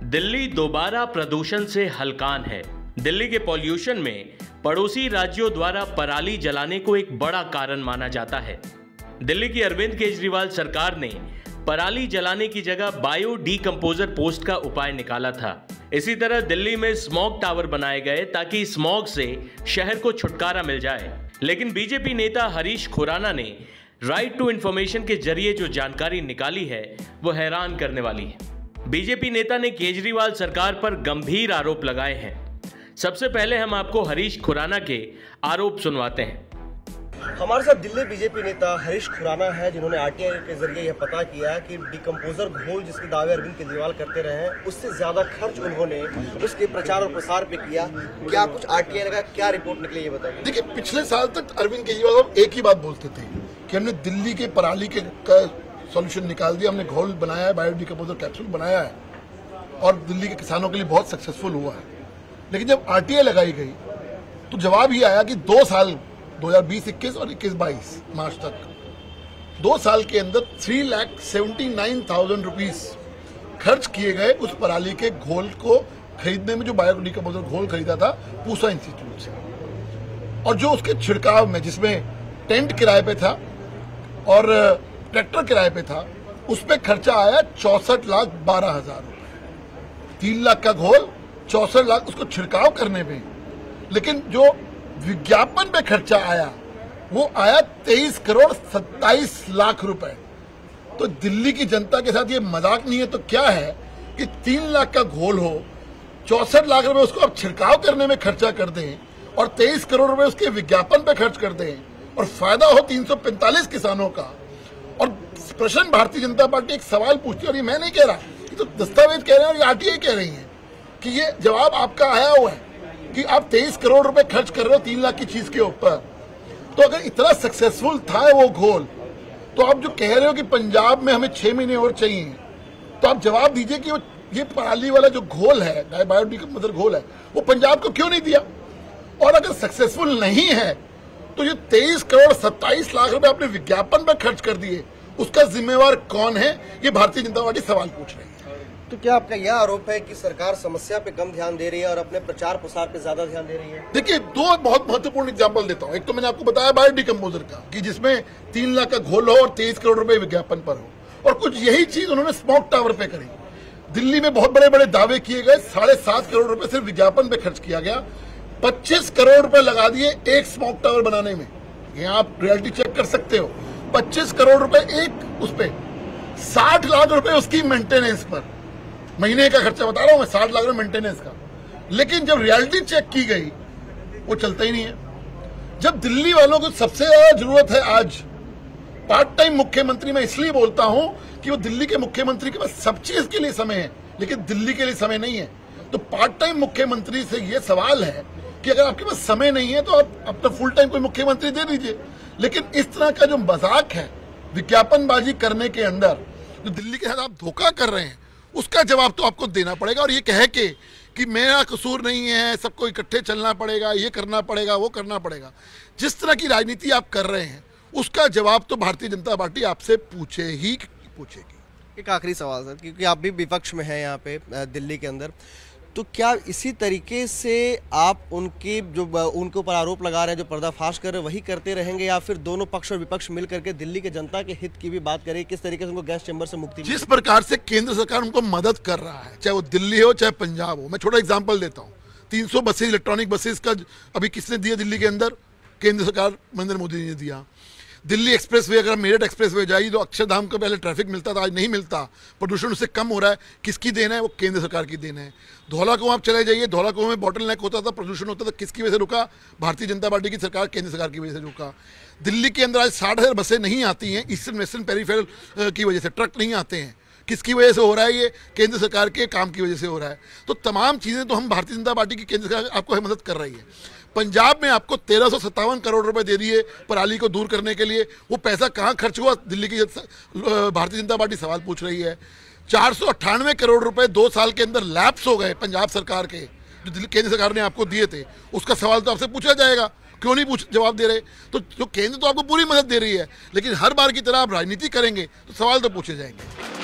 दिल्ली दोबारा प्रदूषण से हलकान है। दिल्ली के पॉल्यूशन में पड़ोसी राज्यों द्वारा पराली जलाने को एक बड़ा कारण माना जाता है। दिल्ली की अरविंद केजरीवाल सरकार ने पराली जलाने की जगह बायो डीकंपोजर पोस्ट का उपाय निकाला था। इसी तरह दिल्ली में स्मॉग टावर बनाए गए ताकि स्मॉग से शहर को छुटकारा मिल जाए। लेकिन बीजेपी नेता हरीश खुराना ने राइट टू इंफॉर्मेशन के जरिए जो जानकारी निकाली है वो हैरान करने वाली है। बीजेपी नेता ने केजरीवाल सरकार पर गंभीर आरोप लगाए हैं। सबसे पहले हम आपको हरीश खुराना के आरोप सुनवाते हैं। हमारे साथ दिल्ली बीजेपी नेता हरीश खुराना है, जिन्होंने आरटीआई के जरिए यह पता किया कि डिकम्पोजर घोल जिसके दावे अरविंद केजरीवाल करते रहे हैं, उससे ज्यादा खर्च उन्होंने उसके प्रचार और प्रसार पे किया। क्या कुछ आरटीआई लगा, क्या रिपोर्ट निकली, ये बताइए। देखिए, पिछले साल तक अरविंद केजरीवाल एक ही बात बोलते थे कि हमने दिल्ली के पराली का सॉल्यूशन निकाल दिया, हमने घोल बनाया है, बायो डिकम्पोजर कैप्सूल बनाया है और दिल्ली के किसानों के लिए बहुत सक्सेसफुल हुआ है। लेकिन जब आरटीआई लगाई गई तो जवाब ही आया कि 2 साल 2020-21 और 21-22 मार्च तक 2 साल के अंदर 3,79,000 रुपीज खर्च किए गए उस पराली के घोल को खरीदने में, जो बायो डिकम्पोजर घोल खरीदा था पूसा इंस्टीट्यूट से। और जो उसके छिड़काव में, जिसमें टेंट किराए पे था और ट्रैक्टर किराए पे था, उस पे खर्चा आया 64,12,000 रुपए। 3 लाख का घोल, 64 लाख उसको छिड़काव करने में। लेकिन जो विज्ञापन पे खर्चा आया वो आया 23 करोड़ 27 लाख रुपए। तो दिल्ली की जनता के साथ ये मजाक नहीं है तो क्या है कि 3 लाख का घोल हो, 64 लाख रुपए उसको आप छिड़काव करने में खर्चा कर दें और 23 करोड़ रुपए उसके विज्ञापन पे खर्च कर दें और फायदा हो 345 किसानों का। और प्रश्न भारतीय जनता पार्टी एक सवाल पूछती है, और ये मैं नहीं कह रहा, ये तो दस्तावेज कह रहे हैं और ये आरटीआई कह रही है कि ये जवाब आपका आया हुआ है कि आप 23 करोड़ रुपए खर्च कर रहे हो 3 लाख की चीज के ऊपर। तो अगर इतना सक्सेसफुल था वो घोल, तो आप जो कह रहे हो कि पंजाब में हमें 6 महीने और चाहिए, तो आप जवाब दीजिए कि ये पराली वाला जो घोल है, बायो डिकम्पोजर घोल है, वो पंजाब को क्यों नहीं दिया। और अगर सक्सेसफुल नहीं है तो ये 23 करोड़ 27 लाख रुपए आपने विज्ञापन पर खर्च कर दिए, उसका जिम्मेवार कौन है, ये भारतीय जनता पार्टी सवाल पूछ रही है। तो क्या आपका यह आरोप है कि सरकार समस्या पे कम ध्यान दे रही है और अपने प्रचार प्रसार पे ज्यादा ध्यान दे रही है? देखिए, 2 बहुत महत्वपूर्ण एग्जांपल देता हूं। एक तो मैंने आपको बताया बायो डिकम्पोजर का, कि जिसमें 3 लाख का घोल हो और 23 करोड़ रुपए विज्ञापन पर हो। और कुछ यही चीज उन्होंने स्मॉग टावर पे करी। दिल्ली में बहुत बड़े बड़े दावे किए गए, 7.5 करोड़ रुपए सिर्फ विज्ञापन पे खर्च किया गया। 25 करोड़ रुपए लगा दिए एक स्मॉग टावर बनाने में। यहाँ आप रियलिटी चेक कर सकते हो। 25 करोड़ रुपए एक उस पे, 60 लाख रुपए उसकी मेंटेनेंस पर। महीने का खर्चा बता रहा हूं मैं, 60 लाख रुपए मेंटेनेंस का। लेकिन जब रियलिटी चेक की गई वो चलता ही नहीं है। जब दिल्ली वालों को सबसे ज्यादा जरूरत है आज पार्ट टाइम मुख्यमंत्री, मैं इसलिए बोलता हूं कि वो दिल्ली के मुख्यमंत्री के पास सब चीज के लिए समय है लेकिन दिल्ली के लिए समय नहीं है। तो पार्ट टाइम मुख्यमंत्री से ये सवाल है कि अगर आपके पास समय नहीं है तो आप अपना फुल टाइम कोई मुख्यमंत्री दे दीजिए। लेकिन इस तरह का जो मजाक है विज्ञापनबाजी करने के अंदर, जो दिल्ली के साथ आप धोखा कर रहे हैं, उसका जवाब तो आपको देना पड़ेगा। और ये कह के कि मेरा कसूर नहीं है, सबको इकट्ठे चलना पड़ेगा, ये करना पड़ेगा, वो करना पड़ेगा, जिस तरह की राजनीति आप कर रहे हैं उसका जवाब तो भारतीय जनता पार्टी आपसे पूछेगी। एक आखिरी सवाल सर, क्योंकि आप भी विपक्ष में हैं यहाँ पे दिल्ली के अंदर, तो क्या इसी तरीके से आप उनके ऊपर आरोप लगा रहे हैं, जो पर्दाफाश कर रहे हैं, वही करते रहेंगे, या फिर दोनों पक्ष और विपक्ष मिल करके दिल्ली के जनता के हित की भी बात करें, किस तरीके से उनको गैस चैम्बर से मुक्ति? जिस प्रकार से केंद्र सरकार उनको मदद कर रहा है, चाहे वो दिल्ली हो चाहे पंजाब हो। मैं छोटा एग्जाम्पल देता हूँ। 300 बसेज, इलेक्ट्रॉनिक बसेज का अभी किसने दिया दिल्ली के अंदर? केंद्र सरकार, नरेंद्र मोदी ने दिया। दिल्ली एक्सप्रेसवे, अगर मेरठ एक्सप्रेसवे जाइए तो अक्षरधाम का पहले ट्रैफिक मिलता था, आज नहीं मिलता, प्रदूषण उससे कम हो रहा है। किसकी देन है? वो केंद्र सरकार की देन है। धौला कुआं आप चले जाइए, धौला कुआं में बॉटल नेक होता था, प्रदूषण होता था, किसकी वजह से रुका? भारतीय जनता पार्टी की सरकार, केंद्र सरकार की वजह से रुका। दिल्ली के अंदर आज 60,000 बसें नहीं आती हैं ईस्टर्न वेस्टर्न पेरिफेरल की वजह से, ट्रक नहीं आते हैं। किसकी वजह से हो रहा है? ये केंद्र सरकार के काम की वजह से हो रहा है। तो तमाम चीज़ें तो हम भारतीय जनता पार्टी की केंद्र सरकार आपको मदद कर रही है। पंजाब में आपको 1357 करोड़ रुपए दे दिए पराली को दूर करने के लिए, वो पैसा कहाँ खर्च हुआ? दिल्ली की भारतीय जनता पार्टी सवाल पूछ रही है। 498 करोड़ रुपए 2 साल के अंदर लैप्स हो गए पंजाब सरकार के, जो दिल्ली केंद्र सरकार ने आपको दिए थे, उसका सवाल तो आपसे पूछा जाएगा। क्यों नहीं जवाब दे रहे? तो जो केंद्र तो आपको पूरी मदद दे रही है, लेकिन हर बार की तरह आप राजनीति करेंगे तो सवाल तो पूछे जाएंगे।